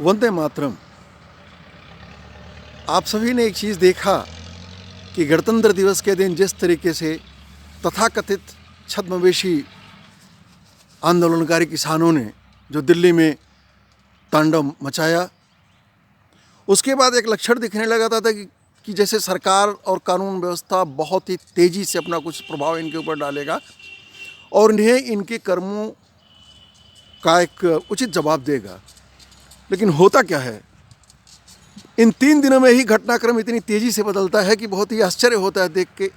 वंदे मातरम। आप सभी ने एक चीज़ देखा कि गणतंत्र दिवस के दिन जिस तरीके से तथाकथित छद्मवेशी आंदोलनकारी किसानों ने जो दिल्ली में तांडव मचाया, उसके बाद एक लक्षण दिखने लगा था कि जैसे सरकार और कानून व्यवस्था बहुत ही तेज़ी से अपना कुछ प्रभाव इनके ऊपर डालेगा और इन्हें इनके कर्मों का एक उचित जवाब देगा। लेकिन होता क्या है, इन 3 दिनों में ही घटनाक्रम इतनी तेज़ी से बदलता है कि बहुत ही आश्चर्य होता है देख के।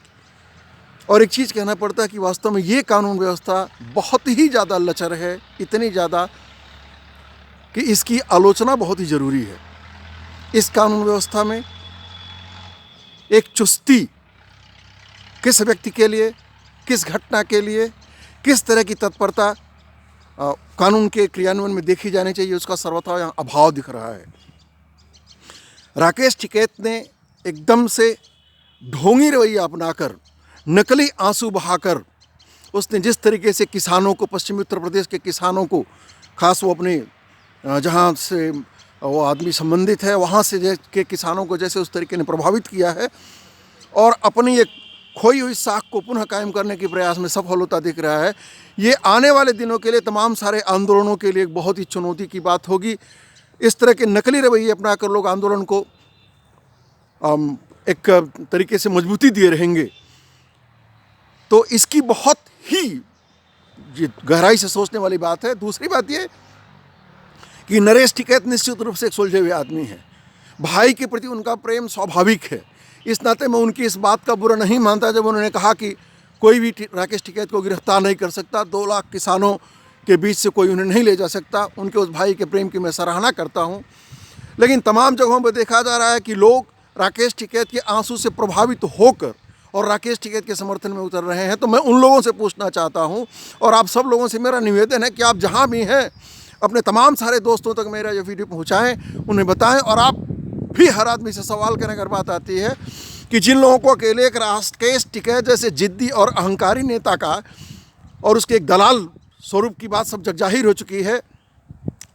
और एक चीज़ कहना पड़ता है कि वास्तव में ये कानून व्यवस्था बहुत ही ज़्यादा लचर है, इतनी ज़्यादा कि इसकी आलोचना बहुत ही ज़रूरी है। इस कानून व्यवस्था में एक चुस्ती किस व्यक्ति के लिए, किस घटना के लिए, किस तरह की तत्परता कानून के क्रियान्वयन में देखी जानी चाहिए, उसका सर्वथा यहाँ अभाव दिख रहा है। राकेश टिकैत ने एकदम से ढोंगी रवैया अपनाकर, नकली आंसू बहाकर उसने जिस तरीके से किसानों को, पश्चिमी उत्तर प्रदेश के किसानों को, खास वो अपने जहाँ से वो आदमी संबंधित है वहाँ से के किसानों को जैसे उस तरीके ने प्रभावित किया है और अपनी एक खोई हुई साख को पुनः कायम करने के प्रयास में सफल होता दिख रहा है। ये आने वाले दिनों के लिए, तमाम सारे आंदोलनों के लिए एक बहुत ही चुनौती की बात होगी। इस तरह के नकली रवैये अपनाकर लोग आंदोलन को एक तरीके से मजबूती दिए रहेंगे, तो इसकी बहुत ही गहराई से सोचने वाली बात है। दूसरी बात ये कि नरेश टिकैत निश्चित रूप से एक सुलझे हुए आदमी हैं। भाई के प्रति उनका प्रेम स्वाभाविक है। इस नाते मैं उनकी इस बात का बुरा नहीं मानता जब उन्होंने कहा कि कोई भी राकेश टिकैत को गिरफ्तार नहीं कर सकता, 2 लाख किसानों के बीच से कोई उन्हें नहीं ले जा सकता। उनके उस भाई के प्रेम की मैं सराहना करता हूँ। लेकिन तमाम जगहों पर देखा जा रहा है कि लोग राकेश टिकैत के आंसू से प्रभावित होकर और राकेश टिकैत के समर्थन में उतर रहे हैं। तो मैं उन लोगों से पूछना चाहता हूँ और आप सब लोगों से मेरा निवेदन है कि आप जहाँ भी हैं अपने तमाम सारे दोस्तों तक मेरा ये वीडियो पहुँचाएँ, उन्हें बताएँ। और आप भी हर आदमी से सवाल करें अगर बात आती है कि जिन लोगों को अकेले एक राकेश टिकैत जैसे जिद्दी और अहंकारी नेता का और उसके एक दलाल स्वरूप की बात सब जग जाहिर हो चुकी है,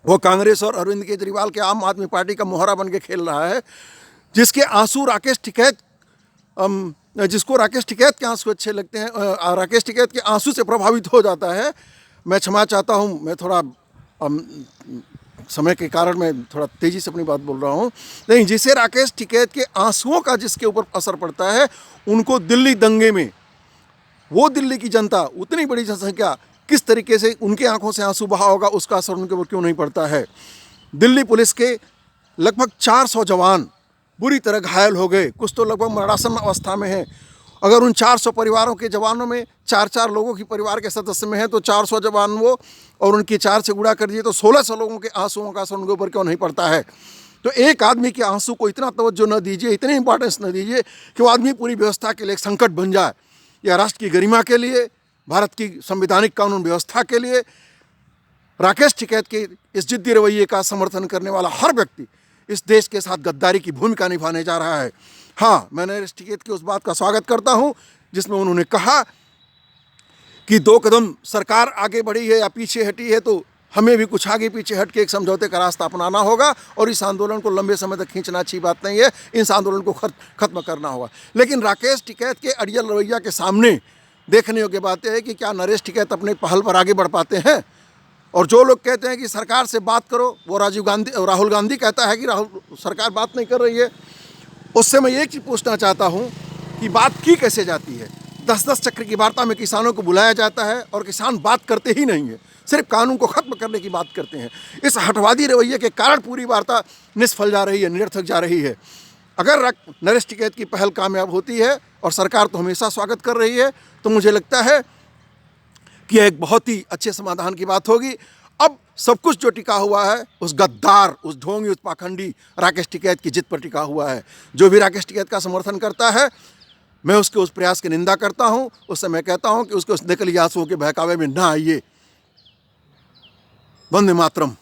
वो कांग्रेस और अरविंद केजरीवाल के आम आदमी पार्टी का मोहरा बन के खेल रहा है, जिसके आंसू राकेश टिकैत जिसको राकेश टिकैत के आंसू अच्छे लगते हैं, राकेश टिकैत के आंसू से प्रभावित हो जाता है। मैं क्षमा चाहता हूँ, मैं थोड़ा समय के कारण मैं थोड़ा तेज़ी से अपनी बात बोल रहा हूँ। लेकिन जिसे राकेश टिकैत के आंसुओं का जिसके ऊपर असर पड़ता है, उनको दिल्ली दंगे में वो दिल्ली की जनता, उतनी बड़ी जनसंख्या, किस तरीके से उनके आंखों से आंसू बहा होगा, उसका असर उनके ऊपर क्यों नहीं पड़ता है। दिल्ली पुलिस के लगभग 400 जवान बुरी तरह घायल हो गए, कुछ तो लगभग मरणासन अवस्था में हैं। अगर उन 400 परिवारों के जवानों में 4-4 लोगों की परिवार के सदस्य में हैं तो 400 जवान वो और उनकी 4 से गुणा कर दिए तो 1600 लोगों के आंसुओं का असर उनके ऊपर क्यों नहीं पड़ता है। तो एक आदमी के आंसू को इतना तवज्जो न दीजिए, इतनी इंपॉर्टेंस न दीजिए कि वो आदमी पूरी व्यवस्था के लिए एक संकट बन जाए, या राष्ट्र की गरिमा के लिए, भारत की संवैधानिक कानून व्यवस्था के लिए। राकेश टिकैत के इस जिद्दी रवैये का समर्थन करने वाला हर व्यक्ति इस देश के साथ गद्दारी की भूमिका निभाने जा रहा है। हाँ, मैं नरेश टिकैत की उस बात का स्वागत करता हूँ जिसमें उन्होंने कहा कि 2 कदम सरकार आगे बढ़ी है या पीछे हटी है तो हमें भी कुछ आगे पीछे हट के एक समझौते का रास्ता अपनाना होगा और इस आंदोलन को लंबे समय तक खींचना अच्छी बात नहीं है, इस आंदोलन को खत्म करना होगा। लेकिन राकेश टिकैत के अड़ियल रवैया के सामने देखने योग्य बात है कि क्या नरेश टिकैत अपने पहल पर आगे बढ़ पाते हैं। और जो लोग कहते हैं कि सरकार से बात करो, वो राहुल गांधी कहता है कि सरकार बात नहीं कर रही है, उससे मैं एक चीज़ पूछना चाहता हूँ कि बात की कैसे जाती है। 10-10 चक्र की वार्ता में किसानों को बुलाया जाता है और किसान बात करते ही नहीं है, सिर्फ कानून को ख़त्म करने की बात करते हैं। इस हठवादी रवैये के कारण पूरी वार्ता निष्फल जा रही है, निरर्थक जा रही है। अगर नरेश टिकैत की पहल कामयाब होती है और सरकार तो हमेशा स्वागत कर रही है, तो मुझे लगता है कि यह एक बहुत ही अच्छे समाधान की बात होगी। अब सब कुछ जो टिका हुआ है उस गद्दार, उस ढोंगी, उस पाखंडी राकेश टिकैत की जिद पर टिका हुआ है। जो भी राकेश टिकैत का समर्थन करता है, मैं उसके उस प्रयास की निंदा करता हूं। उससे मैं कहता हूं कि उसके उस नकली आंसुओं के बहकावे में ना आइए। वंदे मातरम।